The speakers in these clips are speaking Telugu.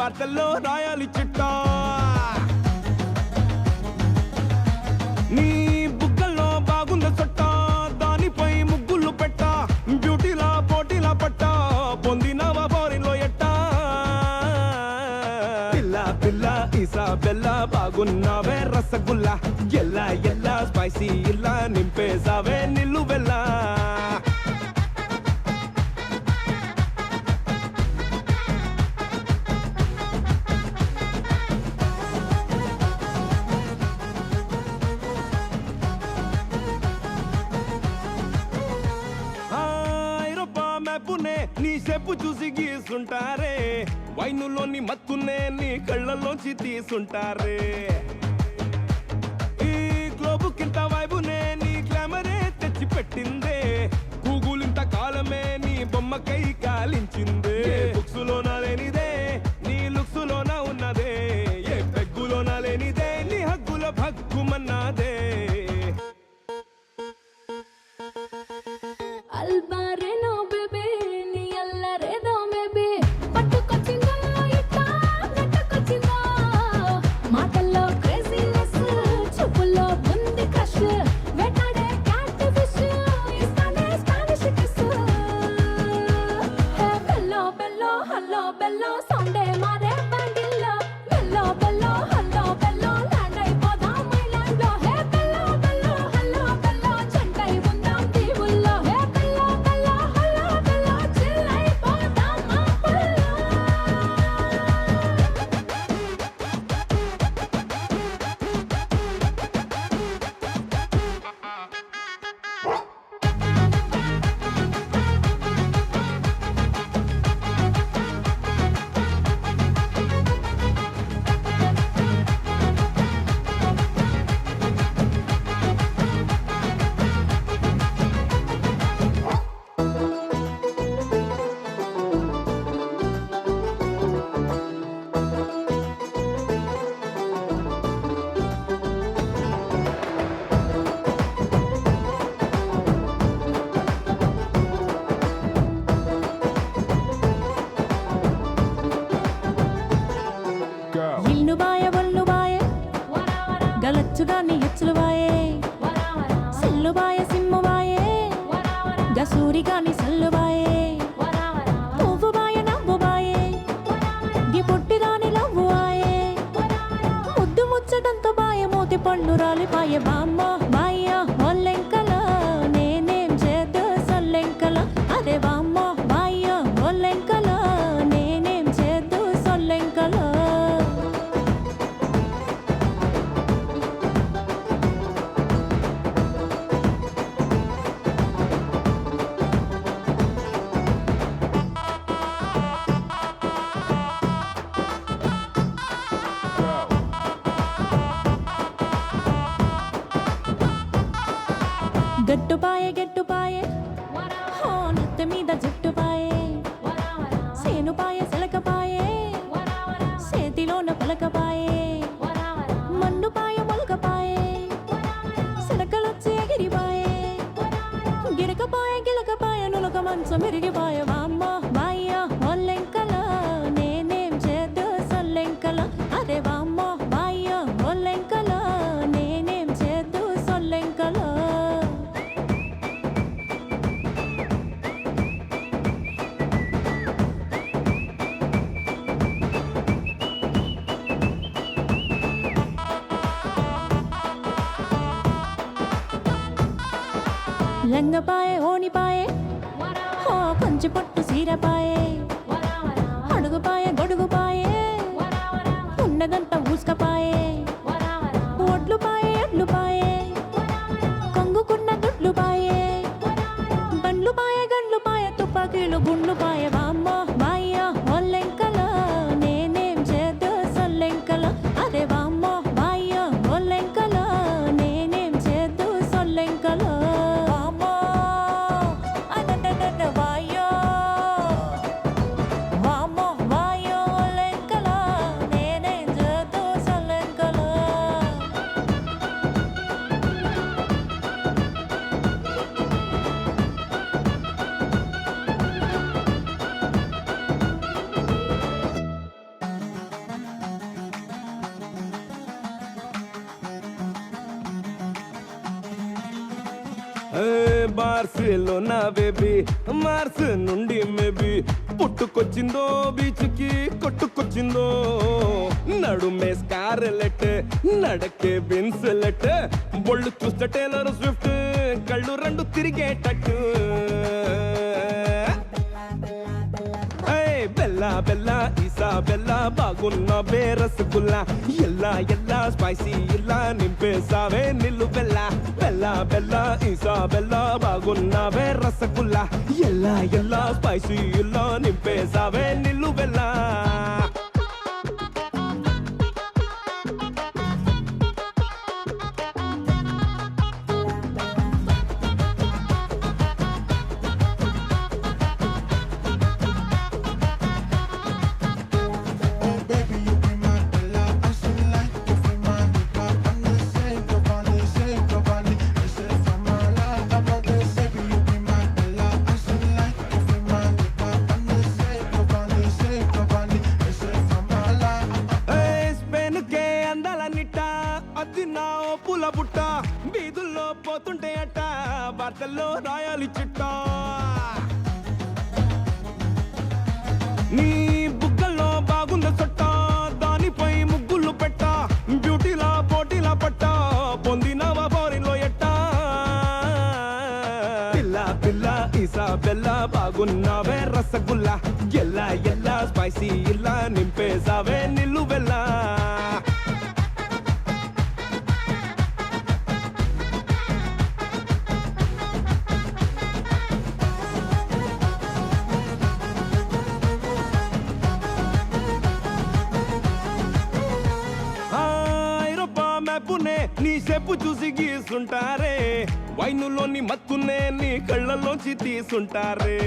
వార్తల్లో రాయాలి చిట్టా నీ బుగ్గల్లో బాగుంద సొట్ట దానిపై ముగ్గులు పెట్ట బ్యూటీలా పోటీలా పట్ట పొందినవా బోరిలో ఎట్ట పిల్ల పిల్ల ఈసా బెల్ల బాగున్నావే రసగుల్లా ఎల్లా ఎల్లా స్పైసీ ఇల్లా నింపేసావే నిల్లు బెల్లా నీ చెప్పు చూసి గీసుంటారే వైనులోని మత్తునే నీ కళ్ళలోంచి తీసుంటారే ఈ గ్లోబు కింత వైబునే నీ గ్లామరే తెచ్చి పెట్టిందే గూగుల్ ఇంత కాలమే నీ బొమ్మకై కాలించిందే బుక్సులోన లేనిదే నీ లుక్సులోన ఉన్నదే ఏ పెగ్గులోన లేనిదే నీ హగ్గుల భగ్గుమన్నాదే గలచ్చుగాని హెచ్చులువాయే సెల్లుబాయే సిమ్ముబాయే గసూరిగాని సల్లుబాయే పువ్వుబాయే నవ్వుబాయే గి పొట్టిదాని లవ్వువాయే ముద్దు ముచ్చటంతో బాయే మోతి పండు రాలిపాయే బామ్మ బాయ్య ఒల్లెంకల నేనేం చేద్దు సొల్లెంకల అదే బామ్మ బాయ్య ఒల్లెంకల నేనేం చేద్దు సొల్లెంకల గట్టుపాయే హో నెత్తి మీద జుట్టుపాయే సేనుపాయే సెలకపాయే చేతిలోన పలకపాయే మన్నుపాయే మొలకపాయే సెలకలొచ్చి ఎగిరిపాయే గిరకపాయే గిలకపాయే నులక మంచం మెరిగిపాయే వామ్మ బాయ్య ఒల్లెంకల నేనేం చేద్దు సొల్లెంకల అదే వామ్మ బాయ్య ఒల్లెంకల నేనేం చేద్దు సొల్లెంకల లంగపాయే ఓనిపాయే హో పంచి పొట్టు సీరపాయే అడుగుపాయే గొడుగుపాయే ఉన్నదంతా ఊసుకపాయే ఒడ్లుపాయే ఎడ్లుపాయే కంగుకున్న దుడ్లుపాయే బండ్లుపాయే గండ్లుపాయే తుపాకీలు గుండ్లుపాయే వామ్మ బాయ్య ఒల్లెంకల నేనేం చేద్దు సొల్లెంకల అదే వామ్మ బాయ్య ఒల్లెంకల నేనేం చేద్దు సొల్లెంకల బార్సిలోనా బేబీ మార్స్ నుండి మేబీ పుట్టుకొచ్చిందో బీచ్ కి కొట్టుకొచ్చిందో నడుమే స్కార్లెట్ నడకే బిన్సెలెట్ బొళ్ళు చూస్తే టేలర్ స్విఫ్ట్ కళ్ళు రెండు తిరిగేటట్టు బెల్లా బెల్లా ఈసా బెల్లా బాగున్న రసగుల్లా ఎల్లా ఎల్లా స్పైసీ ఇలా నింపేసావే నిల్లు బెల్లా బెల్లా బెల్లా ఈసా బెల్లా బాగున్న రసగుల్లా ఎల్లా ఎల్లా స్పైసీ ఇలా నింపేసావే నిల్లు బెల్లా పుట్ట బీదుల్లో పోతుంటే అట్ట వార్తల్లో రాయాలి చిట్ట నీ బుగ్గల్లో బాగుంద సొట్ట దానిపై ముగ్గులు పెట్ట బ్యూటీలా పోటీలా పట్ట పొందినవా బోరిలో ఎట్ట పిల్ల పిల్ల ఈసా బెల్ల బాగున్నావే రసగుల్లా ఎల్లా ఎల్లా స్పైసీ ఇలా నింపేసావే నిల్లు బెల్లా నీ చెప్పు చూసి గీసుంటారే వైనులోని మత్తునే నీ కళ్ళలోంచి తీసుంటారే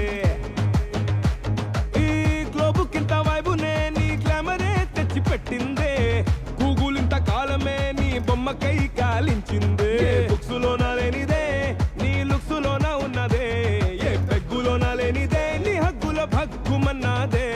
ఈ గ్లోబు కింత వైబునే నీ గ్లామరే తెచ్చి పెట్టిందే గూగుల్ ఇంత కాలమే నీ బొమ్మకై కాలించిందే బుక్స్ లోన లేనిదే నీ లుక్స్ లోన ఉన్నదే ఏ పెగ్గులోన లేనిదే నీ హగ్గుల భగ్గుమన్నాదే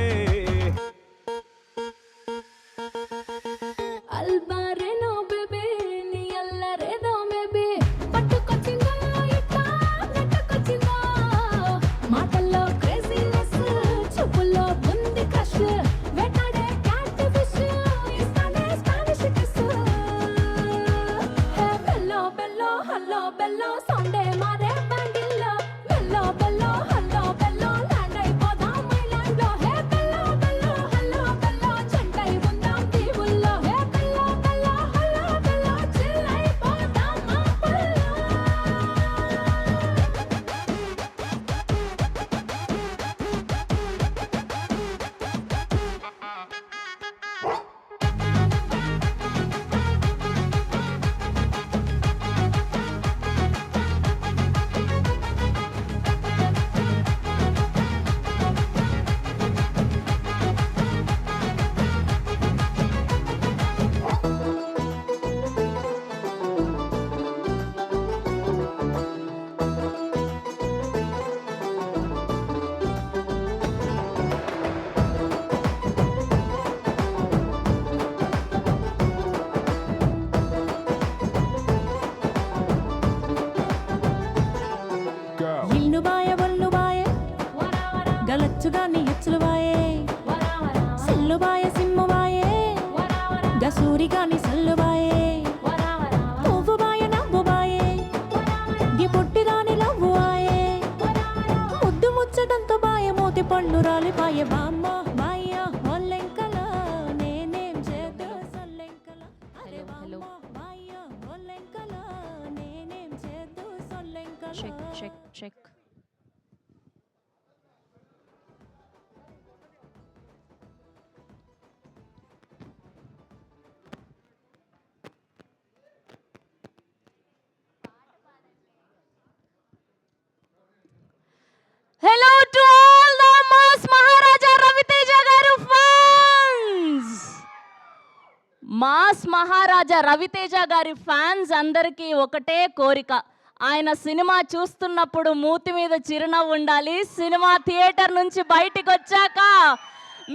గలచ్చుగాని ఎచ్చులు వాయే సెల్లు బాయ సిమ్ము వాయే గసూరి గాని సల్లు వాయే పువ్వు బాయ నవ్వు వాయే గి పొట్టి దాని లవ్వు వాయే ముద్దు ముచ్చటంతో బాయ మోతి పళ్ళు రాలి పాయ బామ్మ బాయ్య ఒల్లెంకల నేనేం చేద్దు సొల్లెంకల అరే బామ్మ బాయ్య ఒల్లెంకల నేనేం చేద్దు సొల్లెంకల check check check Hello to all the Mass Maharaja Raviteja garu fans. Mass Maharaja Raviteja గారి ఫ్యాన్స్ అందరికీ ఒకటే కోరిక, ఆయన సినిమా చూస్తున్నప్పుడు మూతి మీద చిరునవ్వు ఉండాలి, సినిమా థియేటర్ నుంచి బయటికి వచ్చాక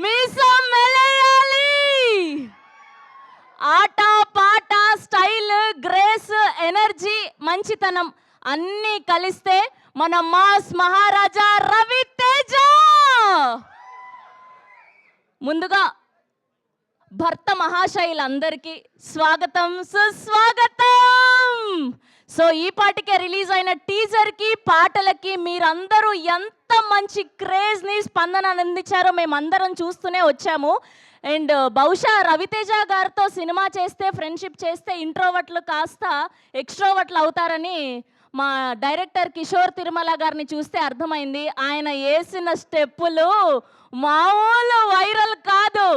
మీసం మెలేయాలి. ఆట పాట స్టైల్ గ్రేస్ ఎనర్జీ మంచితనం అన్నీ కలిస్తే మన మాస్ మహారాజా రవితేజ. ముందుగా భర్త మహాశైలందరికీ స్వాగతం, సుస్వాగతం. సో ఈ పాటికే రిలీజ్ అయిన టీజర్కి, పాటలకి మీరందరూ ఎంత మంచి క్రేజ్ని, స్పందన అందించారో మేమందరం చూస్తూనే వచ్చాము. అండ్ బహుశా రవితేజ గారితో సినిమా చేస్తే, ఫ్రెండ్షిప్ చేస్తే ఇంట్రోవర్ట్లు కాస్త ఎక్స్ట్రోవర్ట్లు అవుతారని మా డైరెక్టర్ కిషోర్ తిరుమల గారిని చూస్తే అర్థమైంది. ఆయన వేసిన స్టెప్పులు మామూలు వైరల్ కాదు.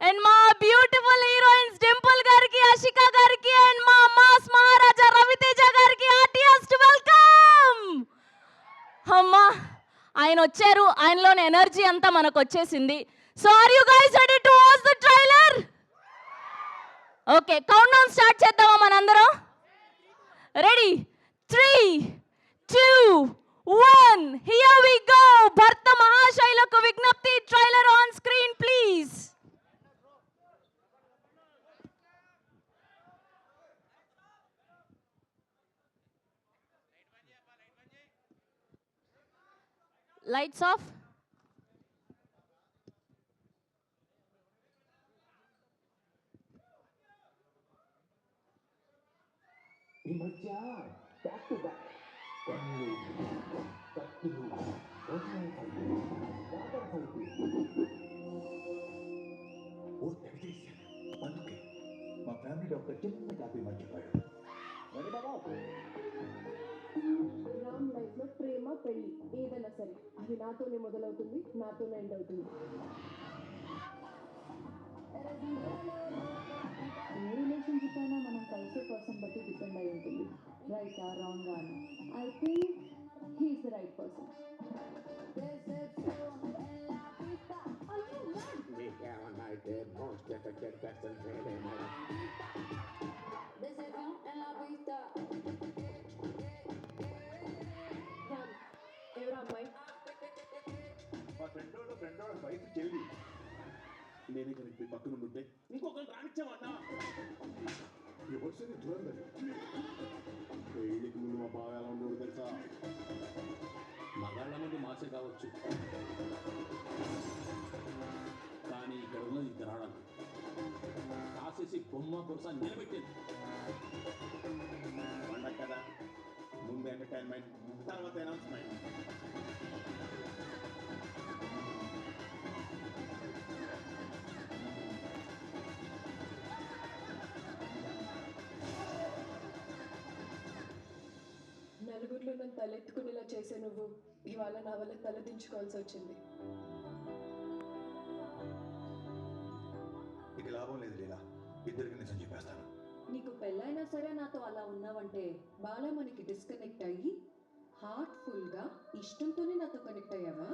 అండ్ మా బ్యూటిఫుల్ హీరోయిన్స్ డింపుల్ గారికి, అషిక గారికి, అండ్ మా మాస్ మహారాజా రవితేజ గారికి హార్టియెస్ట్ వెల్కమ్. అమ్మా, ఆయన వచ్చారు, ఆయనలోని ఎనర్జీ అంతా మనకు వచ్చేసింది. So are you guys ready to watch the trailer? Okay, countdown start చేద్దామా మనందరం? రెడీ? 3, 2, 1, here we go. భర్త మహాశైలకు విజ్ఞప్తి, trailer on screen please. Lights off. ఈ మధ్య బ్యాక్ టు బ్యాక్ కన్నులు, కత్తులు, ఓసారి ఫైటు, వాటర్ ఫైటు. ఓ తెగచేశాను. అందుకే మా ఫ్యామిలీ డాక్టర్ చిన్న కాపీ మర్చిపోయాడు. మరి బాబా, రామ్ లైఫ్ లో ప్రేమ పెళ్లి ఏదైనా సరే అది నాతోనే మొదలవుతుంది, నాతోనే ఎండ్ అవుతుంది. ఏ రిలేషన్షిప్ అయినా మనం కలిసే పర్సన్ బట్టి డిపెండ్ అయి ఉంటుంది. రైట్ ఆ రాంగ్ అని I think he's the right person. ఎవరు అమ్మాయి? మా ఫ్రెండోడ వైఫ్ చెల్లి. నేనే కనుక మీ పక్కన ఉంటే ఇంకొకరు రానిచ్చామన్నా. ఎవరు సరే చూడండి. పెళ్ళికి ముందు మా బావ ఎలా ఉండేవాడు తెలుసా? మగాళ్ళ ముందు మాసే కావచ్చు, కానీ ఇక్కడ ఉన్నది ఇద్దరు ఆడాలి. కాసేసి బొమ్మ కొరస నిలబెట్టింది. పండగ కదా, ముందు ఎంటర్టైన్మెంట్, తర్వాత అనౌన్స్మెంట్. నలుగురిలో నన్ను తలెత్తుకునేలా చేసే నువ్వు ఇవాళ నా వల్ల తలదించుకోవాల్సి వచ్చింది. ఇక లాభం లేదు లీలా, ఇద్దరికి నిజం చెప్పేస్తాను. నీకు పెళ్ళైనా సరే నాతో అలా ఉన్నావంటే బాగా మనకి డిస్కనెక్ట్ అయ్యి హార్ట్ఫుల్గా ఇష్టంతోనే నాతో కనెక్ట్ అయ్యావా?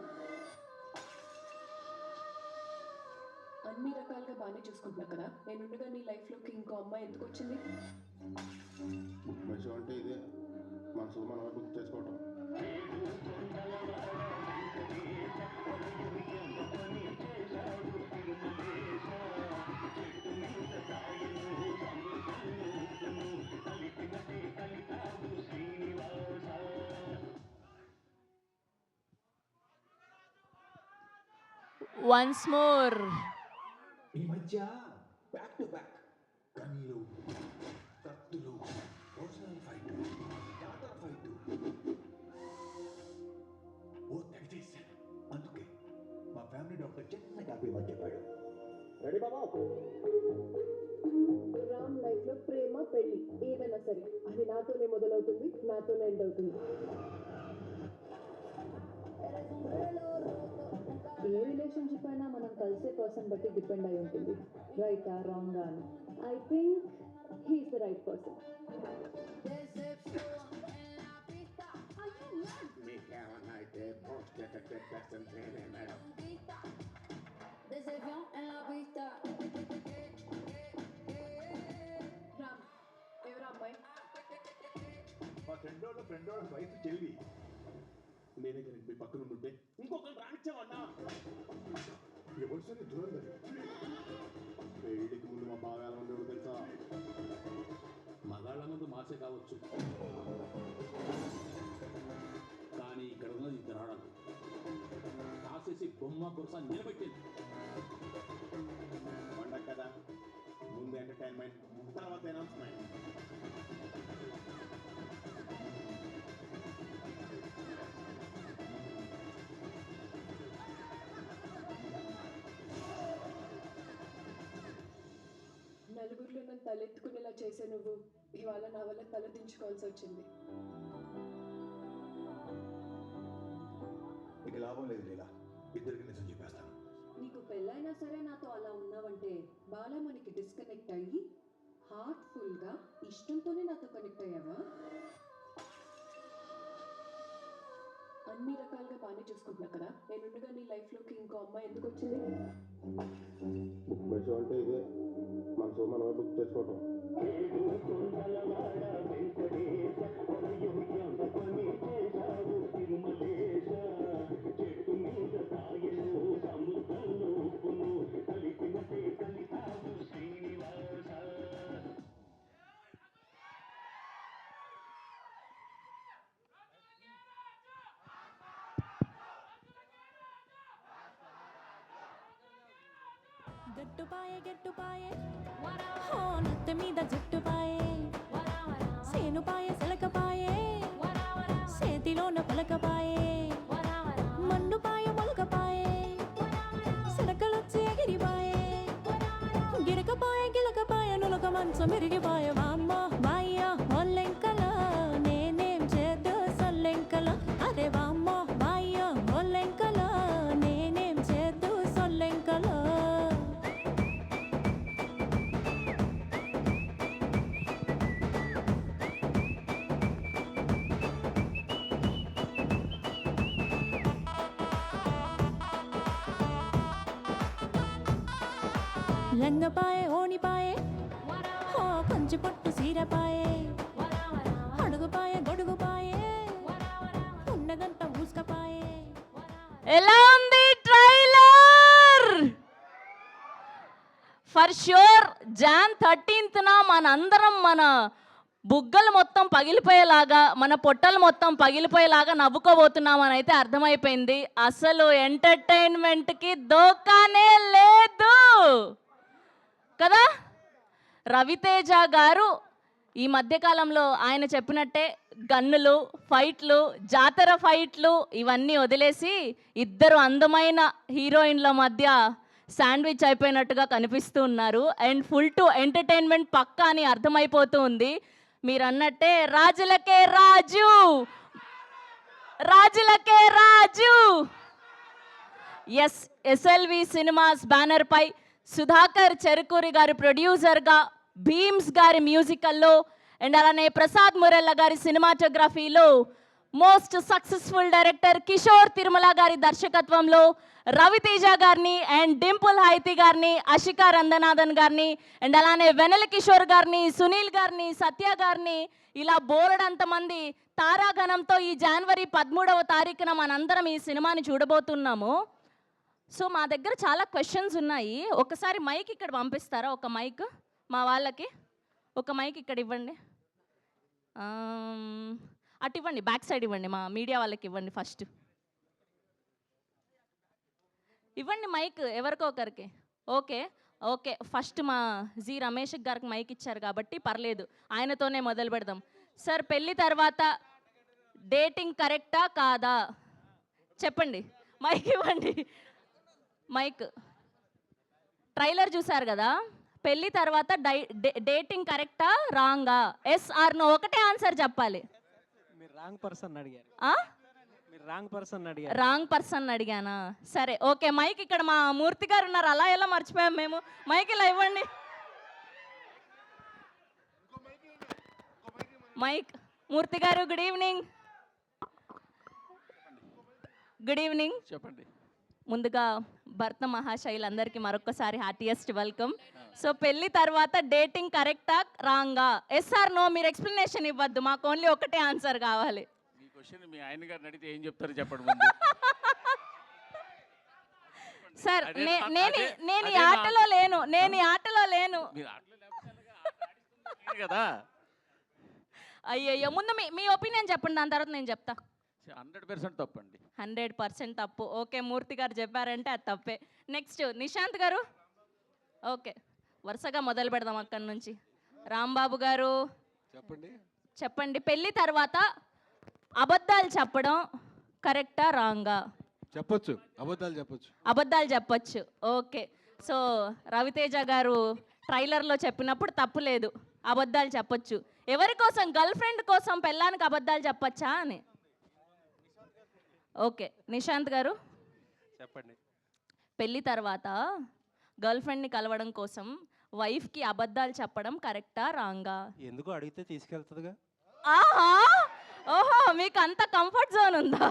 అన్ని రకాలుగా బాగానే చూసుకుంటున్నా కదా, నేనుండగా నీ లైఫ్లోకి ఇంకో అమ్మాయి ఎందుకు వచ్చింది? విషయం అంటే ఇదే, మనసు మనం గుర్తు చేసుకోవటం. Once more. ఈ మధ్య బ్యాక్ టు బ్యాక్ కన్నులు, కత్తులు, ఓసారి ఫైటు, వాటర్ ఫైటు. ఓ తెగచేశాను. అందుకే మా ఫ్యామిలీ డాక్టర్ చిన్న కాపీ మర్చిపోయాడు. రెడీ బాబా? రామ్ లైఫ్ లో ప్రేమ పెళ్లి ఏదైనా సరే అది నాతోనే మొదలవుతుంది, నాతోనే ఎండ్ అవుతుంది. ఏ రిలేషన్షిప్ అయినా మనం కలిసే పర్సన్ బట్టి డిపెండ్ అయి ఉంటుంది. రైట్ ఆ రాంగ్ అని I think he's the right person. మీకేమన్నా అయితే పోస్ట్ నేనే మేడం. రామ్, ఎవరు అమ్మాయి? మా ఫ్రెండోడ వైఫ్ చెల్లి. నేనే కనుక మీ పక్కన ఉంటే ఇంకొకరు రానిచ్చామన్నా. ఎవరు సరే చూడండి. పెళ్ళికి ముందు మా బావ ఎలా ఉండేవాడు తెలుసా? మగాళ్ళ ముందు మాసే కావచ్చు, రాసేసి బొమ్మ కొరస నిలబెట్టింది. పండగ కదా, ముందు ఎంటర్టైన్మెంట్, తర్వాత అనౌన్స్మెంట్. నలుగురిలో నన్ను తలెత్తుకునేలా చేసే నువ్వు ఇవాళ నా వల్ల తల దించుకోవాల్సి వచ్చింది. ఇక లాభం లేదు లీలా, ఇద్దరికి నిజం చెప్పేస్తాను. నీకు పెళ్ళైనా సరే నాతో అలా ఉన్నావంటే బాలమణికి డిస్కనెక్ట్ అయ్యి హార్ట్ఫుల్గా ఇష్టంతోనే నాతో కనెక్ట్ అయ్యావా? అన్ని రకాలుగా బాగానే చూసుకుంటున్నా కదా, నేనుండగా నీ లైఫ్లోకి ఇంకో అమ్మాయి ఎందుకు వచ్చింది? బుక్ మై షో అంటే ఇదే, మన షో మనమే బుక్ చేసుకోవటం. గెట్టుపాయే హో నత్త మీద జుట్టుపాయే సేనుపాయే సిలకపాయే చేతిలోన పలకపాయే మండుపాయే మొలకపాయే సిలకలొచ్చి ఎగిరిపాయే గిరకపాయే గిలకపాయే నులక మంచం మెరిగిపాయే వామ్మ బాయ్య ఒల్లెంకల నేనేం చేద్దు సొల్లెంకల అదే వామ్మ బాయ్య ఒల్లెంకల నేనేం చేద్దు సొల్లెంకల లంగపాయే ఓణిపాయే హో కంచి పట్టు సీరపాయే అడుగుపాయే గొడుగుపాయే ఉన్నదంతా ఊసుకపాయే. ఎలా ఉంది trailer? For sure John 13th మనందరం మన బుగ్గలు మొత్తం పగిలిపోయేలాగా, మన పొట్టలు మొత్తం పగిలిపోయేలాగా నవ్వుకోబోతున్నామని అయితే అర్థమైపోయింది. అసలు ఎంటర్టైన్మెంట్కి దోకానే లేదు కదా. రవితేజ గారు ఈ మధ్యకాలంలో ఆయన చెప్పినట్టే గన్నులు, ఫైట్లు, జాతర ఫైట్లు ఇవన్నీ వదిలేసి ఇద్దరు అందమైన హీరోయిన్ల మధ్య శాండ్విచ్ అయిపోయినట్టుగా కనిపిస్తూ ఉన్నారు. అండ్ ఫుల్ టు ఎంటర్టైన్మెంట్ పక్కా అని అర్థమైపోతూ ఉంది. మీరు అన్నట్టే రాజులకే రాజు, రాజులకే రాజు. ఎస్, ఎస్ఎల్వి సినిమాస్ బ్యానర్ పై సుధాకర్ చెరుకూరి గారి ప్రొడ్యూసర్గా, భీమ్స్ గారి మ్యూజికల్లో అండ్ అలానే ప్రసాద్ మురెల్ల గారి సినిమాటోగ్రఫీలో, most successful director Kishore Tirumala గారి దర్శకత్వంలో రవితేజ గారిని అండ్ డింపుల్ హైతి గారిని, అషికా రంగనాథన్ గారిని అండ్ అలానే వెనెల కిషోర్ గారిని, సునీల్ గారిని, సత్య గారిని, ఇలా బోలెడంతమంది తారాగణంతో ఈ జనవరి 13వ తారీఖున మనందరం ఈ సినిమాని చూడబోతున్నాము. సో మా దగ్గర చాలా క్వశ్చన్స్ ఉన్నాయి. ఒకసారి మైక్ ఇక్కడ పంపిస్తారా? ఒక మైక్ మా వాళ్ళకి, ఒక మైక్ ఇక్కడ ఇవ్వండి, అటు ఇవ్వండి, బ్యాక్ సైడ్ ఇవ్వండి, మా మీడియా వాళ్ళకి ఇవ్వండి. ఫస్ట్ ఇవ్వండి మైక్ ఎవరికో ఒకరికి. ఓకే ఓకే, ఫస్ట్ మా జి రమేష్ గారికి మైక్ ఇచ్చారు కాబట్టి పర్లేదు, ఆయనతోనే మొదలు పెడదాం. సార్, పెళ్ళి తర్వాత డేటింగ్ కరెక్టా కాదా చెప్పండి. మైక్ ఇవ్వండి, మైక్. ట్రైలర్ చూసారు కదా, పెళ్ళి తర్వాత డేటింగ్ కరెక్టా రాంగా? ఎస్ ఆర్ నో, ఒకటే ఆన్సర్ చెప్పాలి. మీరు రాంగ్ పర్సన్ అడిగారు. రాంగ్ పర్సన్ అడిగానా? సరే ఓకే, మైక్ ఇక్కడ మా మూర్తి గారు ఉన్నారు, అలా ఎలా మర్చిపోయాం మేము. మైక్ ఇలా ఇవ్వండి, మైక్. మూర్తి గారు గుడ్ ఈవినింగ్. Good evening. చెప్పండి. ముందుగా భర్త మహాశైలందరికీ మరొకసారి హార్టియెస్ట్ వెల్కమ్. సో పెళ్లి తర్వాత డేటింగ్ కరెక్టా రాంగా? ఎస్ ఆర్ నో, మీరు ఎక్స్ప్లెనేషన్ ఇవ్వద్దు, మాకు ఓన్లీ ఒకటే ఆన్సర్ కావాలి. మీ క్వశ్చన్ మీ ఆయన గారిని అడిగితే ఏం చెప్తారు చెప్పండి ముందు. సార్ నేను ఈ ఆటలో లేను, నేను ఈ ఆటలో లేను. కదా అయ్యయ్యో, ముందు మీ ఒపీనియన్ చెప్పండి, దాని తర్వాత నేను చెప్తా. 100% తప్పండి. 100% తప్పు. ఓకే, మూర్తి గారు చెప్పారంటే అది తప్పే. నెక్స్ట్ నిశాంత్ గారు. ఓకే, వరుసగా మొదలు పెడదాం అక్కడి నుంచి. రాంబాబు గారు చెప్పండి, పెళ్లి తర్వాత అబద్ధాలు చెప్పడం కరెక్టా రాంగా? చెప్పొచ్చు, అబద్ధాలు చెప్పొచ్చు. అబద్ధాలు చెప్పొచ్చు. ఓకే, సో రవితేజ గారు ట్రైలర్లో చెప్పినప్పుడు తప్పు లేదు, అబద్ధాలు చెప్పొచ్చు. ఎవరి కోసం? గర్ల్ ఫ్రెండ్ కోసం పెళ్ళానికి అబద్ధాలు చెప్పచ్చా అని. ఓకే, నిశాంత్ గారు చెప్పండి. పెళ్లి తర్వాత గర్ల్ ఫ్రెండ్ని కలవడం కోసం వైఫ్కి అబద్ధాలు చెప్పడం కరెక్టా రాంగా? ఎందుకు అడిగితే తీసుకెళ్తుందిగా. ఆహా, ఓహో, మీకు అంత కంఫర్ట్ జోన్ ఉందా?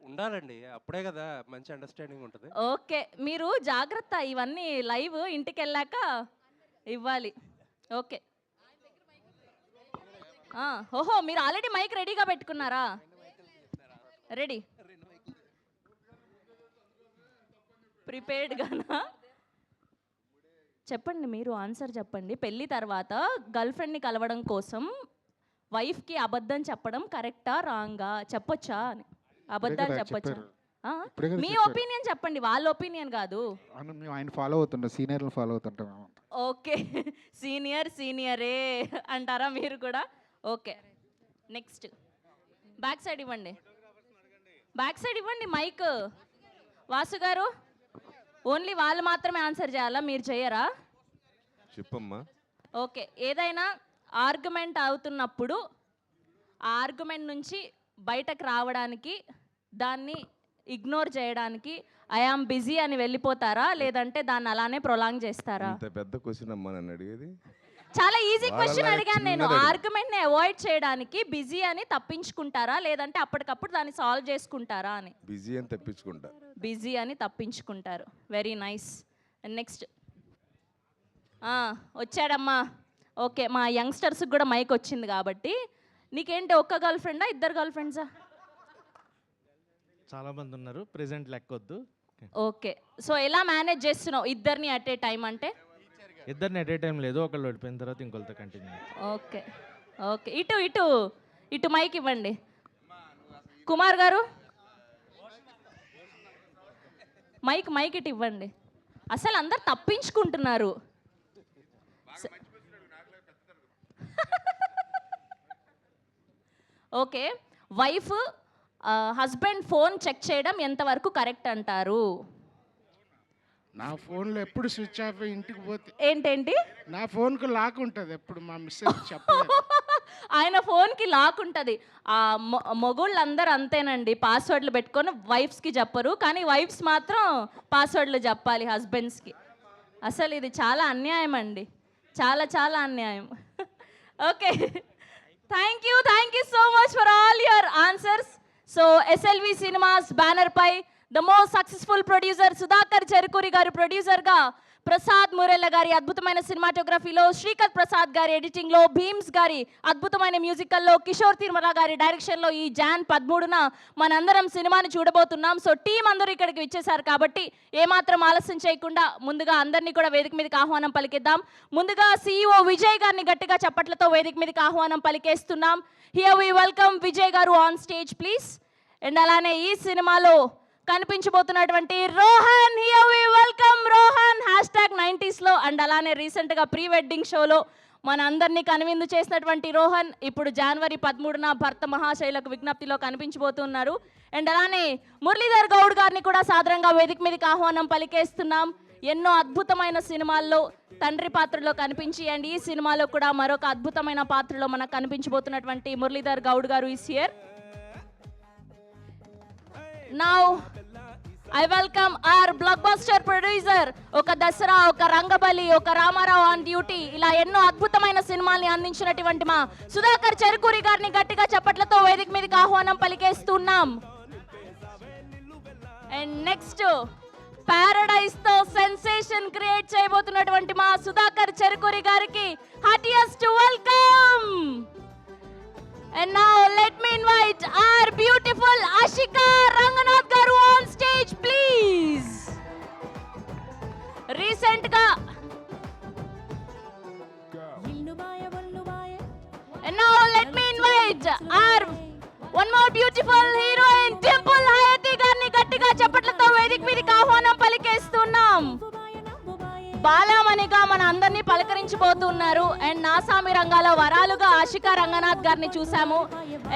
ఉండాలండి, అప్పుడే కదా మంచి అండర్స్టాండింగ్ ఉంటుంది. ఓకే, మీరు జాగ్రత్త, ఇవన్నీ లైవ్ ఇంటికి వెళ్ళాక ఇవ్వాలి. ఓకే, ఓహో, మీరు ఆల్రెడీ మైక్ రెడీగా పెట్టుకున్నారా? రెడీ, ప్రిపేర్డ్గానా? చెప్పండి, మీరు ఆన్సర్ చెప్పండి. పెళ్లి తర్వాత గర్ల్ ఫ్రెండ్ని కలవడం కోసం వైఫ్కి అబద్ధం చెప్పడం కరెక్టా రాంగా? చెప్పొచ్చా అని. అబద్ధాలు చెప్పొచ్చా? మీ ఒపీనియన్ చెప్పండి, వాళ్ళ ఒపీనియన్ కాదు. మేము ఆయన ఫాలో అవుతుంటాం, సీనియర్లు ఫాలో అవుతుంటాం. ఓకే, సీనియరే అంటారా మీరు కూడా? ఓకే, నెక్స్ట్ బ్యాక్ సైడ్ ఇవ్వండి, బ్యాక్ సైడ్ ఇవ్వండి మైక్. వాసు గారు, ఓన్లీ వాళ్ళు మాత్రమే ఆన్సర్ చేయాలా, మీరు చేయరా? చెప్పమ్మా. ఓకే, ఏదైనా ఆర్గ్యుమెంట్ అవుతున్నప్పుడు ఆ ఆర్గ్యుమెంట్ నుంచి బయటకు రావడానికి, దాన్ని ఇగ్నోర్ చేయడానికి ఐ ఆమ్ బిజీ అని వెళ్ళిపోతారా, లేదంటే దాన్ని అలానే ప్రొలాంగ్ చేస్తారా? ఇంత పెద్ద క్వశ్చన్ అమ్మా నన్ను అడిగేది. చాలా ఈజీ క్వశ్చన్ అడిగాను నేను. ఆర్గ్యుమెంట్ని అవాయిడ్ చేయడానికి బిజీ అని తప్పించుకుంటారా, లేదంటే అప్పటికప్పుడు దాన్ని సాల్వ్ చేసుకుంటారా అని. బిజీ అని తప్పించుకుంటా. బిజీ అని తప్పించుకుంటారు. Very nice. నెక్స్ట్ వచ్చాడమ్మా. ఓకే, మా యంగ్స్టర్స్కి కూడా మైక్ వచ్చింది కాబట్టి, నీకేంటి ఒక్క గర్ల్ ఫ్రెండా, ఇద్దరు గర్ల్ ఫ్రెండ్సా? చాలా మంది ఉన్నారు, ప్రెసెంట్ లెక్కొద్దు. ఓకే, సో ఎలా మేనేజ్ చేస్తున్నావు ఇద్దరిని అట్ ఏ టైం? అంటే ఇద్దరిని ఎట్ ఏ టైం లేదు, ఒకళ్ళు ఓడిపోయిన తర్వాత ఇంకొకరితో కంటిన్యూ. ఓకే ఓకే, ఇటు ఇటు ఇటు మైక్ ఇవ్వండి. కుమార్ గారు, మైక్ ఇటు ఇవ్వండి. అసలు అందరు తప్పించుకుంటున్నారు. Okay, wife husband phone check చేయడం ఎంతవరకు కరెక్ట్ అంటారు? నా ఫోన్లో ఎప్పుడు స్విచ్ ఆఫ్ ఇంటికి పోతే ఏంటేంటి? నా ఫోన్కు లాక్ ఉంటుంది ఎప్పుడు, మా మిస్సెస్ చెప్పలేదు. ఆయన ఫోన్కి లాక్ ఉంటుంది. మొగుళ్ళందరూ అంతేనండి, పాస్వర్డ్లు పెట్టుకొని వైఫ్స్కి చెప్పరు, కానీ వైఫ్స్ మాత్రం పాస్వర్డ్లు చెప్పాలి హస్బెండ్స్కి. అసలు ఇది చాలా అన్యాయం అండి, చాలా చాలా అన్యాయం. Okay, thank you so much for all your answers. So SLV cinemas banner పై the most successful producer Sudhakar Cherukuri గారు ప్రొడ్యూసర్గా, ప్రసాద్ మురెల్ల గారి అద్భుతమైన సినిమాటోగ్రఫీలో, శ్రీకర్ ప్రసాద్ గారి ఎడిటింగ్లో, భీమ్స్ గారి అద్భుతమైన మ్యూజికల్లో, కిషోర్ తిరుమల గారి డైరెక్షన్లో ఈ జాన్ 13న మనందరం సినిమాని చూడబోతున్నాం. సో టీం అందరూ ఇక్కడికి విచ్చేశారు కాబట్టి ఏమాత్రం ఆలస్యం చేయకుండా ముందుగా అందరినీ కూడా వేదిక మీదకి ఆహ్వానం పలికిద్దాం. ముందుగా CEO విజయ్ గారిని గట్టిగా చప్పట్లతో వేదిక మీదకి ఆహ్వానం పలికేస్తున్నాం. హియర్ వి వెల్కమ్ విజయ్ గారు ఆన్ స్టేజ్ ప్లీజ్. అండ్ అలానే ఈ సినిమాలో కనిపించబోతున్నటువంటి Rohan, here we welcome Rohan #90sలో. అండ్ అలానే రీసెంట్గా ప్రీ వెడ్డింగ్ షోలో మన అందరినీ కనువిందు చేసినటువంటి రోహన్ ఇప్పుడు జనవరి 13న భర్త మహాశైలకు విజ్ఞప్తిలో కనిపించబోతున్నారు. అండ్ అలానే మురళీధర్ గౌడ్ గారిని కూడా సాదరంగా వేదిక మీదకి ఆహ్వానం పలికేస్తున్నాం. ఎన్నో అద్భుతమైన సినిమాల్లో తండ్రి పాత్రలో కనిపించి, అండ్ ఈ సినిమాలో కూడా మరొక అద్భుతమైన పాత్రలో మనకు కనిపించబోతున్నటువంటి మురళీధర్ గౌడ్ గారు is here. Now I welcome our block buster producer. ఒక దసరా, ఒక రంగబలి, ఒక రామారావు ఆన్ డ్యూటీ, ఇలా ఎన్నో అద్భుతమైన సినిమాల్ని అందించినటువంటి మా సుధాకర్ చెరుకూరి గారిని గట్టిగా చప్పట్లతో వేదిక మీదకి ఆహ్వానం పలికేస్తున్నాం. అండ్ నెక్స్ట్ పారడైజ్ తో సెన్సేషన్ క్రియేట్ చేయబోతున్నటువంటి మా సుధాకర్ చెరుకూరి గారికి heartiest welcome. And now let me invite our beautiful Ashika Ranganath garu on stage please. Recent ga And now let me invite our one more more beautiful heroine Dimple Hayathi గారిని గట్టిగా చప్పట్లతో వేదిక మీదకి ఆహ్వానం పలికేస్తున్నాం. బాలామణిగా మన అందరినీ పలకరించబోతున్నారు. అండ్ నాసామి రంగాలో వరాలుగా ఆశికా రంగనాథ్ గారిని చూసాము.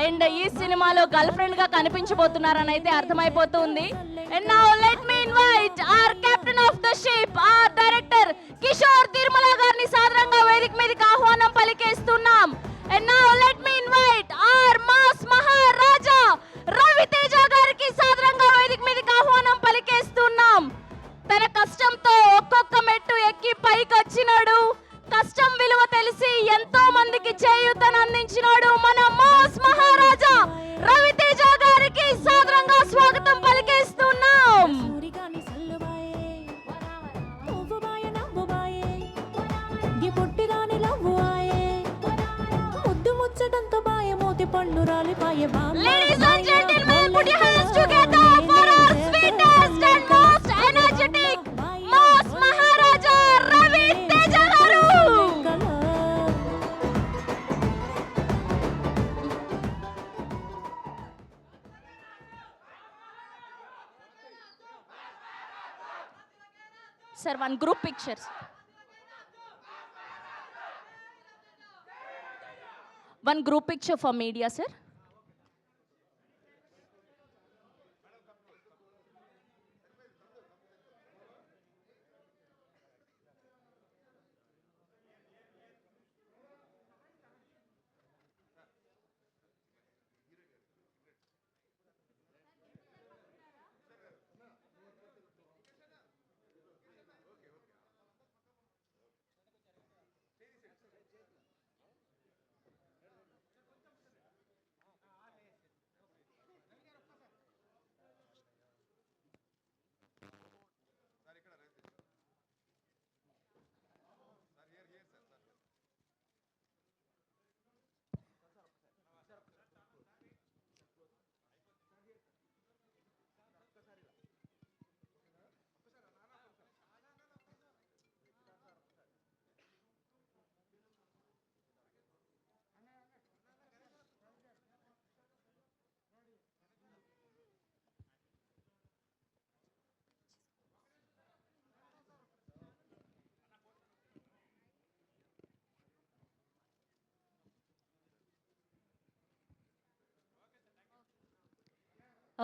అండ్ ఈ సినిమాలో గర్ల్ ఫ్రెండ్ గా కనిపించబోతున్నారని అయితే అర్థమైపోతుంది. And now let me invite our captain of the ship, our director Kishore Tirumala గారిని సాదరంగా వేదిక మీదకి ఆహ్వానం పలికేస్తున్నాం. And now let me invite our mass Maharaja Raviteja గారికి సాదరంగా వేదిక మీదకి ఆహ్వానం పలికేస్తున్నాం. తన కష్టంతో ఒక్కొక్క మెట్టు ఎక్కి పైకి వచ్చినాడు. కష్టం విలువ తెలిసి ఎంతో మందికి చేయూతను అందించినాడు మన మాస్ మహారాజా రవితేజ గారికి సాదరంగా స్వాగతం పలికేస్తున్నాం. సూరిగాని సల్లుబాయే పువ్వుబాయే నవ్వుబాయే గి పొట్టిగాని లవ్వుబాయే ముద్దు ముచ్చటంతో బాయే మోతి పండు రాలిపాయే బామ్మ. Ladies and gentlemen, put your hands together for our sweetest and most energetic mass Maharaja Raviteja గారు. Sir, one group pictures. One group picture for media, sir.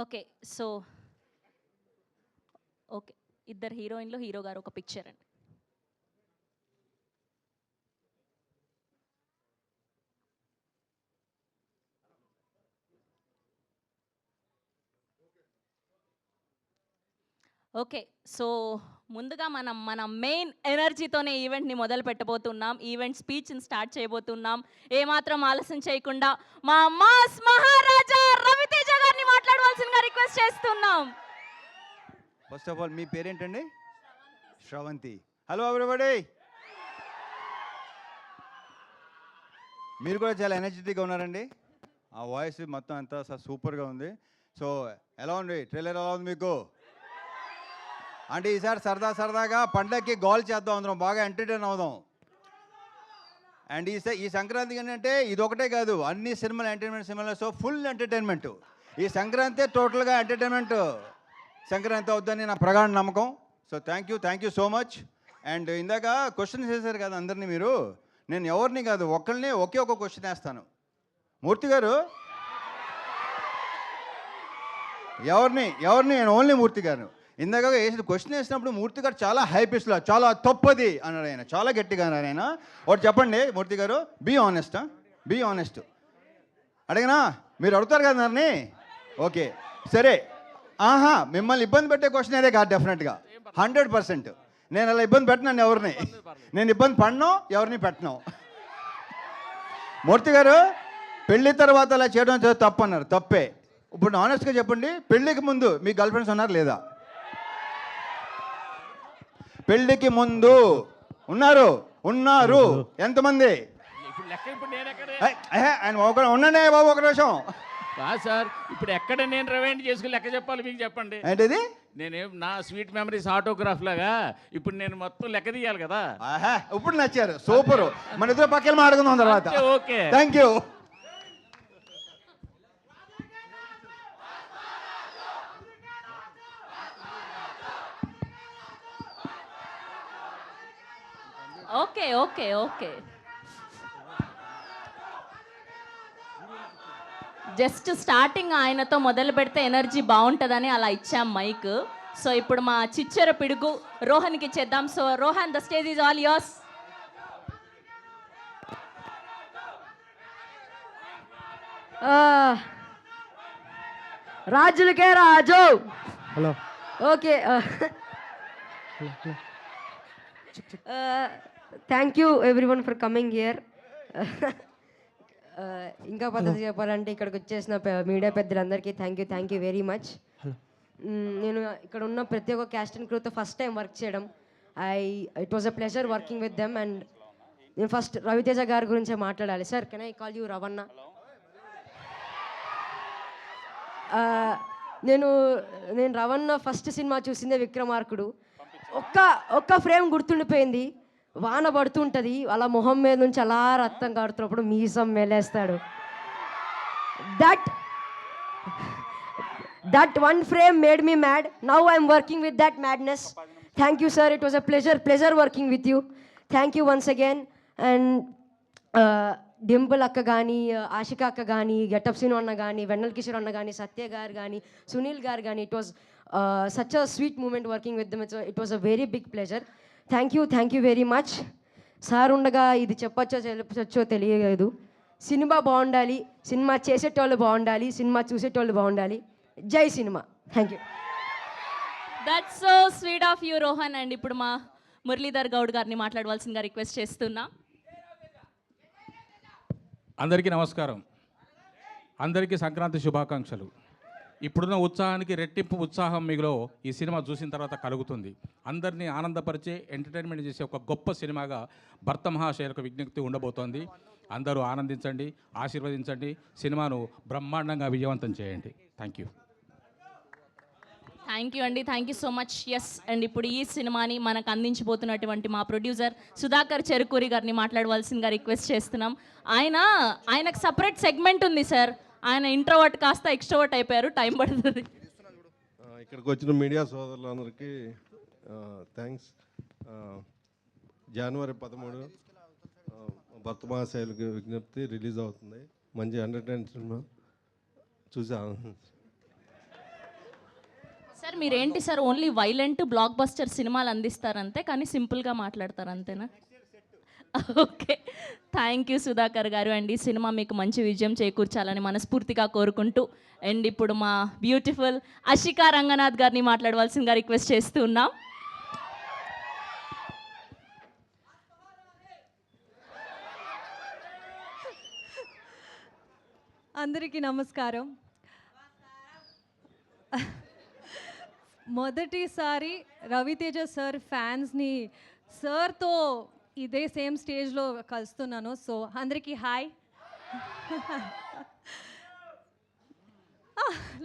Okay so okay ఇద్దరు హీరోయిన్లు హీరో గారు ఒక పిక్చర్ అండి. ఓకే సో ముందుగా మన మెయిన్ ఎనర్జీతోనే ఈవెంట్ని మొదలు పెట్టబోతున్నాం. ఈవెంట్ స్పీచ్ని స్టార్ట్ చేయబోతున్నాం. ఏమాత్రం ఆలస్యం చేయకుండా మా మాస్ మహారాజా రవితేజ గారిని మాట్లాడవలసిందిగా రిక్వెస్ట్ చేస్తున్నాం. ఫస్ట్ ఆఫ్ ఆల్ మీ పేరేంటండి? శ్రవంతి. హలో ఎవరిబడి, మీరు కూడా చాలా ఎనర్జెటిక్గా ఉన్నారండి. ఆ వాయిస్ మొత్తం అంతా సూపర్గా ఉంది. సో ఎలా ఉంది ట్రైలర్, ఎలా ఉంది మీకు? అంటే ఈసారి సరదాగా పండగకి గోల్ చేద్దాం, అందరం బాగా ఎంటర్టైన్ అవుదాం. అండ్ ఈ సంక్రాంతి ఏంటంటే ఇది ఒకటే కాదు, అన్ని సినిమాలు ఎంటర్టైన్మెంట్ సినిమాలు. So full entertainment. ఈ సంక్రాంతి టోటల్గా ఎంటర్టైన్మెంట్ సంక్రాంతి అవుద్దని నా ప్రగాఢ నమ్మకం. So thank you so much. And ఇందాక క్వశ్చన్స్ వేశారు కదా అందరినీ మీరు. నేను ఎవరిని కాదు, ఒక్కరిని ఒకే ఒక క్వశ్చన్ వేస్తాను. మూర్తి గారు ఎవరిని నేను ఓన్లీ మూర్తి గారు. ఇందాక వేసిన క్వశ్చన్ వేసినప్పుడు మూర్తి గారు చాలా హై పిచ్లో చాలా తప్పది అన్నాడు ఆయన, చాలా గట్టిగా అన్నాడు ఆయన. ఒకటి చెప్పండి మూర్తి గారు, బీ ఆనెస్ట్. అడిగినా మీరు అడుగుతారు కదా నన్ను. ఓకే సరే, మిమ్మల్ని ఇబ్బంది పెట్టే క్వశ్చన్ అదే కాదు డెఫినెట్గా 100%. నేను అలా ఇబ్బంది పెట్టినాను ఎవరిని, నేను ఇబ్బంది పడినో ఎవరిని పెట్టను. మూర్తి గారు పెళ్లి తర్వాత అలా చేయడం తప్పు అన్నారు, తప్పే. ఇప్పుడు ఆనెస్ట్గా చెప్పండి, పెళ్ళికి ముందు మీ గర్ల్ ఫ్రెండ్స్ ఉన్నారు లేదా? పెళ్ళికి ముందు ఉన్నారు ఎంతమంది? ఆయన ఉండండి బాబు ఒక నిమిషం. సార్ ఇప్పుడు ఎక్కడ నేను రివైండ్ చేసుకుని లెక్క చెప్పాలి మీకు చెప్పండి. ఏంటిది? నేనేం నా స్వీట్ మెమరీస్ ఆటోగ్రాఫ్ లాగా ఇప్పుడు నేను మొత్తం లెక్క తీయాలి కదా. ఇప్పుడు నచ్చారు, సూపర్. మన ఇద్దరు పక్కన మాట్లాడుకుందాం తర్వాత. Okay thank you. Okay okay okay just starting ఆయనతో మొదలు పెడితే ఎనర్జీ బాగుంటుందని అలా ఇచ్చాం మైక్. సో ఇప్పుడు మా చిచ్చర పిడుగు రోహన్కి ఇచ్చేద్దాం. So Rohan, the stage is all yours. రాజులకే రాజు. Hello. Okay, thank you everyone for coming here. ఇంకా పద్ధతి చెప్పాలంటే ఇక్కడికి వచ్చేసిన మీడియా పెద్దలందరికీ థ్యాంక్ యూ వెరీ మచ్. నేను ఇక్కడ ఉన్న ప్రతి ఒక్క క్యాస్ట్ అండ్ క్రూతో ఫస్ట్ టైం వర్క్ చేయడం. It was a pleasure working with them. And నేను ఫస్ట్ రవితేజ గారి గురించే మాట్లాడాలి. Sir, can I call you Ravana? నేను రవణ ఫస్ట్ సినిమా చూసిందే విక్రమార్కుడు. ఒక్క ఫ్రేమ్ గుర్తుండిపోయింది. వాన పడుతుంటుంది, అలా మొహం మీద నుంచి అలా రక్తం కాడుతున్నప్పుడు మీసం మెలేస్తాడు. That one frame made me mad. Now I'm working with that madness. Thank you sir, it was a pleasure working with you. Thank you once again. And Dimple అక్క కానీ, ఆశిక అక్క కానీ, గెటప్ సీను అన్న కానీ, వెన్నెల కిషోర్ అన్న కానీ, సత్య గారు కానీ, సునీల్ గారు కానీ, it was such a sweet moment working with them. It was a very big pleasure. Thank you very much. Sir ఉండగా ఇది చెప్పచ్చో తెలియలేదు. సినిమా బాగుండాలి, సినిమా చేసేటోళ్ళు బాగుండాలి, సినిమా చూసేటోళ్ళు బాగుండాలి. జై cinema. Thank you. That's so sweet of you Rohan. And ఇప్పుడు మా మురళీధర్ గౌడ్ గారిని మాట్లాడవలసిందిగా రిక్వెస్ట్ చేస్తున్నా. అందరికీ నమస్కారం. అందరికీ సంక్రాంతి శుభాకాంక్షలు. ఇప్పుడున్న ఉత్సాహానికి రెట్టింపు ఉత్సాహం మీలో ఈ సినిమా చూసిన తర్వాత కలుగుతుంది. అందరినీ ఆనందపరిచే, ఎంటర్టైన్మెంట్ చేసే ఒక గొప్ప సినిమాగా భర్త మహాశయులకు విజ్ఞప్తి ఉండబోతోంది. అందరూ ఆనందించండి, ఆశీర్వదించండి, సినిమాను బ్రహ్మాండంగా విజయవంతం చేయండి. థ్యాంక్ యూ అండి. Thank you so much. Yes, and ఇప్పుడు ఈ సినిమాని మనకు అందించబోతున్నటువంటి మా ప్రొడ్యూసర్ సుధాకర్ చెరుకూరి గారిని మాట్లాడవలసిందిగా రిక్వెస్ట్ చేస్తున్నాం. ఆయనకు సపరేట్ సెగ్మెంట్ ఉంది సార్. ఆయన ఇంట్రోవర్ట్ కాస్త ఎక్స్ట్రోవర్ట్ అయిపోయారు, టైం పడుతుంది. ఇక్కడికి వచ్చిన మీడియా సోదరులందరికీ థ్యాంక్స్. జనవరి 13 భర్త మహాశయులకు విజ్ఞప్తి రిలీజ్ అవుతుంది. మంచి ఎంటర్టైన్ సినిమా చూసా. సార్ మీరేంటి sir, only violent block buster సినిమాలు అందిస్తారంతే, కానీ సింపుల్గా మాట్లాడతారు అంతేనా? ఓకే, థ్యాంక్ యూ సుధాకర్ గారు. అండ్ ఈ సినిమా మీకు మంచి విజయం చేకూర్చాలని మనస్ఫూర్తిగా కోరుకుంటూ, అండ్ ఇప్పుడు మా బ్యూటిఫుల్ అషికా రంగనాథ్ గారిని మాట్లాడవలసిందిగా రిక్వెస్ట్ చేస్తూ ఉన్నాం. అందరికీ నమస్కారం. మొదటిసారి రవితేజ సార్ ఫ్యాన్స్ని సార్తో ఇదే సేమ్ స్టేజ్లో కలుస్తున్నాను. సో అందరికీ hi,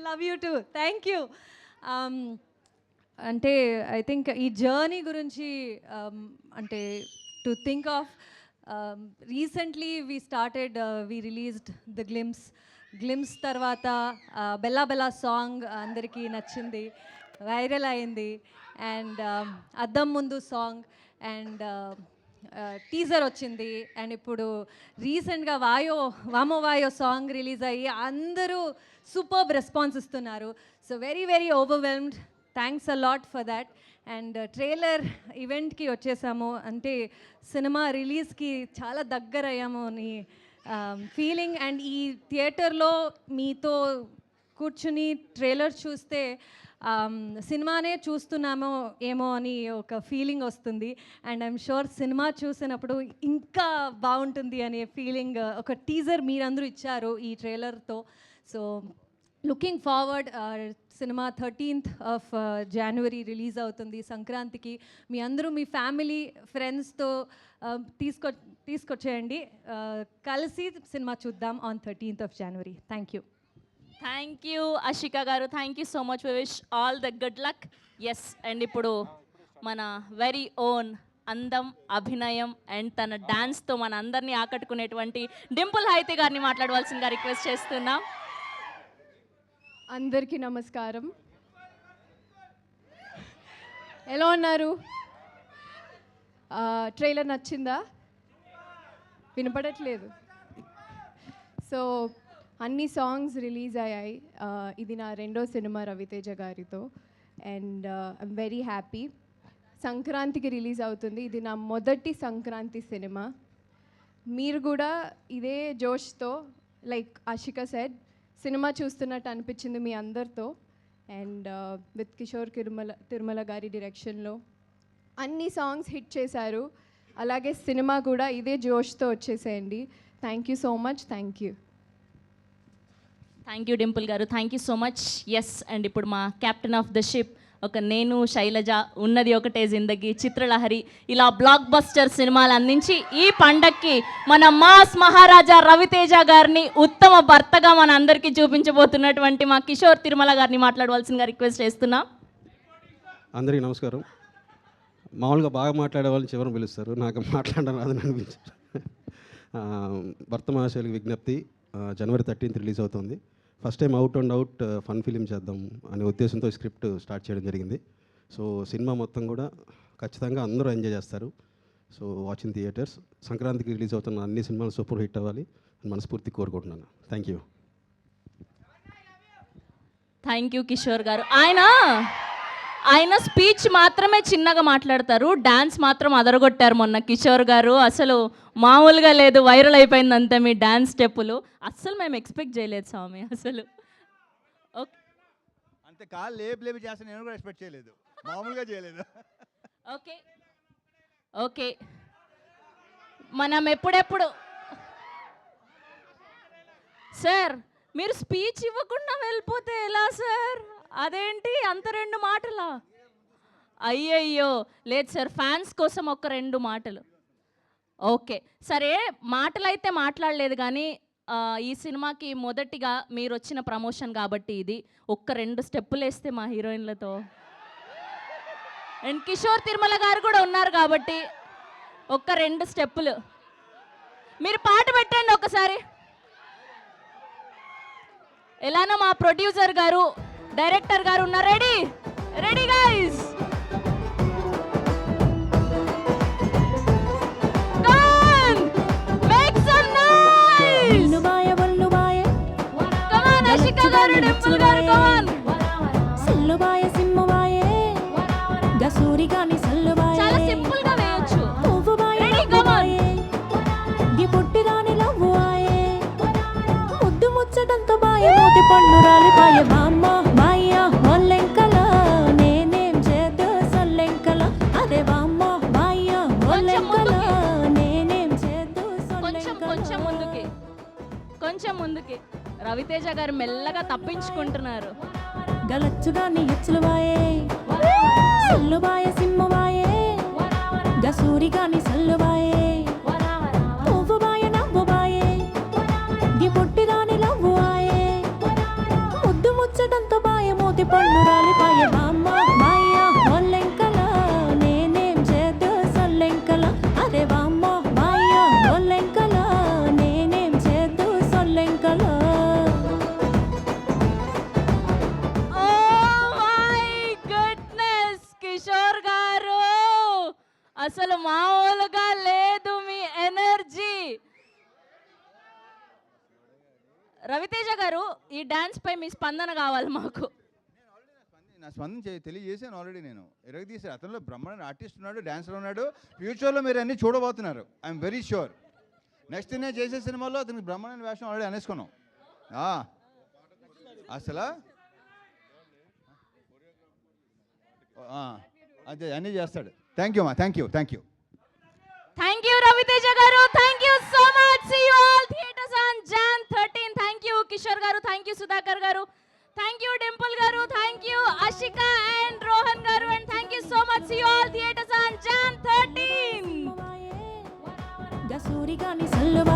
love you two, thank you. అంటే ఐ థింక్ ఈ జర్నీ గురించి అంటే to think of recently we released the glimpse తర్వాత బెల్లా బెల్లా సాంగ్ అందరికీ నచ్చింది, వైరల్ అయింది. అండ్ అద్దం ముందు సాంగ్ అండ్ టీజర్ వచ్చింది. అండ్ ఇప్పుడు రీసెంట్గా వామో వాయో సాంగ్ రిలీజ్ అయ్యి అందరూ సూపర్బ్ రెస్పాన్స్ ఇస్తున్నారు. So very overwhelmed. Thanks a lot for that. And trailer ఈవెంట్కి వచ్చేసాము, అంటే సినిమా రిలీజ్కి చాలా దగ్గర అయ్యాము అని ఫీలింగ్. అండ్ ఈ థియేటర్లో మీతో కూర్చుని ట్రైలర్ చూస్తే సినిమానే చూస్తున్నామో ఏమో అని ఒక ఫీలింగ్ వస్తుంది. అండ్ ఐఎమ్ షూర్ సినిమా చూసినప్పుడు ఇంకా బాగుంటుంది అనే ఫీలింగ్ ఒక టీజర్ మీరందరూ ఇచ్చారు ఈ ట్రైలర్తో. So looking forward. సినిమా 13th of January రిలీజ్ అవుతుంది సంక్రాంతికి. మీ అందరూ మీ ఫ్యామిలీ ఫ్రెండ్స్తో తీసుకొచ్చేయండి, కలిసి సినిమా చూద్దాం on 13th of January. Thank you. Thank you Ashika గారు, thank you so much. We wish all the good luck. Yes, and ఇప్పుడు మన వెరీ ఓన్ అందం, అభినయం అండ్ తన డాన్స్తో మన అందరినీ ఆకట్టుకునేటువంటి డింపుల్ హైతి గారిని మాట్లాడవలసిందిగా రిక్వెస్ట్ చేస్తున్నాం. అందరికీ నమస్కారం. ఎలా ఉన్నారు? ట్రైలర్ నచ్చిందా? వినపడట్లేదు. సో అన్ని సాంగ్స్ రిలీజ్ అయ్యాయి. ఇది నా రెండో సినిమా రవితేజ గారితో అండ్ ఐమ్ వెరీ హ్యాపీ. సంక్రాంతికి రిలీజ్ అవుతుంది. ఇది నా మొదటి సంక్రాంతి సినిమా. మీరు కూడా ఇదే జోష్తో లైక్ ఆషిక సెడ్ సినిమా చూస్తున్నట్టు అనిపించింది మీ అందరితో. అండ్ విత్ కిషోర్ తిరుమల గారి డైరెక్షన్లో అన్ని సాంగ్స్ హిట్ చేశారు. అలాగే సినిమా కూడా ఇదే జోష్తో వచ్చేసేయండి. Thank you so much. Thank you. Thank you Dimple గారు, thank you so much. Yes, and ఇప్పుడు మా కెప్టెన్ ఆఫ్ ద షిప్ ఒక నేను, శైలజ, ఉన్నది ఒకటే జిందగీ, చిత్రలహరి ఇలా బ్లాక్ బస్టర్ సినిమాలు అందించి ఈ పండక్కి మన మాస్ మహారాజా రవితేజ గారిని ఉత్తమ భర్తగా మన అందరికీ చూపించబోతున్నటువంటి మా కిషోర్ తిరుమల గారిని మాట్లాడవలసిందిగా రిక్వెస్ట్ చేస్తున్నా. అందరికీ నమస్కారం. మామూలుగా బాగా మాట్లాడే వాళ్ళని చివరిని పిలుస్తారు, నాకు మాట్లాడడం రాదని అనిపించారు. భర్త మహాశైలికి విజ్ఞప్తి, జనవరి 13th రిలీజ్ అవుతుంది. First time out and out fun film చేద్దాం అనే ఉద్దేశంతో స్క్రిప్ట్ స్టార్ట్ చేయడం జరిగింది. సో సినిమా మొత్తం కూడా ఖచ్చితంగా అందరూ ఎంజాయ్ చేస్తారు. So watching theatres. సంక్రాంతికి రిలీజ్ అవుతున్న అన్ని సినిమాలు సూపర్ హిట్ అవ్వాలి అని మనస్ఫూర్తి కోరుకుంటున్నాను. Thank you. Thank you Kishore గారు. ఆయన స్పీచ్ మాత్రమే చిన్నగా మాట్లాడతారు, డ్యాన్స్ మాత్రం అదరగొట్టారు మొన్న కిషోర్ గారు. అసలు మామూలుగా లేదు, వైరల్ అయిపోయింది అంతే మీ డ్యాన్స్ స్టెప్పులు. అస్సలు మేము ఎక్స్పెక్ట్ చేయలేదు స్వామి అసలు. ఓకే, అంతే కాళ్ళు లేపి చేస్తాను, నేను కూడా ఎక్స్పెక్ట్ చేయలేదు, మామూలుగా చేయలేదు. ఓకే ఓకే, మనం ఎప్పుడెప్పుడు సార్ మీరు స్పీచ్ ఇవ్వకుండా వెళ్ళిపోతే ఎలా సార్? అదేంటి అంత 2 మాటలా? అయ్యయ్యో లేదు సార్, ఫ్యాన్స్ కోసం ఒక 2 మాటలు. ఓకే సరే, మాటలు అయితే మాట్లాడలేదు కానీ ఈ సినిమాకి మొదటిగా మీరు వచ్చిన ప్రమోషన్ కాబట్టి ఇది ఒక్క 2 స్టెప్పులు వేస్తే మా హీరోయిన్లతో, అండ్ కిషోర్ తిరుమల గారు కూడా ఉన్నారు కాబట్టి ఒక్క 2 స్టెప్పులు మీరు పాట పెట్టండి ఒకసారి. ఎలానో మా ప్రొడ్యూసర్ గారు, డైరెక్టర్ గారు ఉన్నారు. Ready ready guys, make some noise. బల్లుబాయ బల్లుబాయ కమ్ ఆన్ ఆషిక గారు, డింపుల్ గారు, కమ్ ఆన్. సెల్లుబాయ సిమ్ముబాయే గసూరి గాని సల్లుబాయ. చాలా సింపుల్ గా వేయొచ్చు. పువ్వుబాయ రెడీ, కమ్ ఆన్. ది పుట్టి రాని లవ్వుబాయే ముద్దు ముచ్చటంతో బాయ మోతి పండు రాలిపాయ. బామ్మ బాయ్య ఒల్లెంకల నేనేం చేద్దు సొల్లెంకల. అదే బామ్మ బాయ్య ఒల్లెంకల నేనేం చేద్దు సొల్లెంకల. కొంచెం ముందుకి రవితేజ గారు మెల్లగా తప్పించుకుంటున్నారు. గలచ్చుగాని హెచ్చులుబాయే సల్లుబాయ సిమ్ముబాయే గసూరి గాని సల్లుబాయే పువ్వుబాయ నవ్వుబాయే ది పుట్టి రాని లవ్వుబాయే ముద్దు ముచ్చటంతో బాయ మోతి పండు రాలిపాయ. బామ్మ బాయ్య ఒల్లెంకల నేనేం చేద్దు సొల్లెంకల. అదే బామ్మ బాయ్య ఒల్లెంకల నేనేం చేద్దు సొల్లెంకల. కిషోర్ గారు అసలు మామూలుగా లేదు మీ ఎనర్జీ. రవితేజ గారు ఈ డాన్స్ పై మీ స్పందన కావాలి మాకు. నా స్పందన తెలియజేసాను ఆల్రెడీ. నేను ఎరగదీసాను. అతనిలో బ్రహ్మాండ ఆర్టిస్ట్ ఉన్నాడు, డాన్సర్ ఉన్నాడు. ఫ్యూచర్లో మీరు అన్నీ చూడబోతున్నారు, ఐఎమ్ వెరీ షూర్. నెక్స్ట్ నేను చేసే సినిమాలో అతనికి బ్రహ్మాండ వేషం ఆల్రెడీ అనేసుకున్నాం. అసలు అదే అన్నీ చేస్తాడు. థ్యాంక్ యూ మా, thank you, thank you. Thank you Raviteja గారు, thank you so much. See you all theatres on Jan 13. Thank you Kishore గారు, థ్యాంక్ యూ సుధాకర్ గారు, థ్యాంక్ యూ డింపుల్ గారు, thank you Ashika and Rohan గారు, and thank you so much. See you all theatres on Jan 13. గసూరి గాని సల్లుబాయ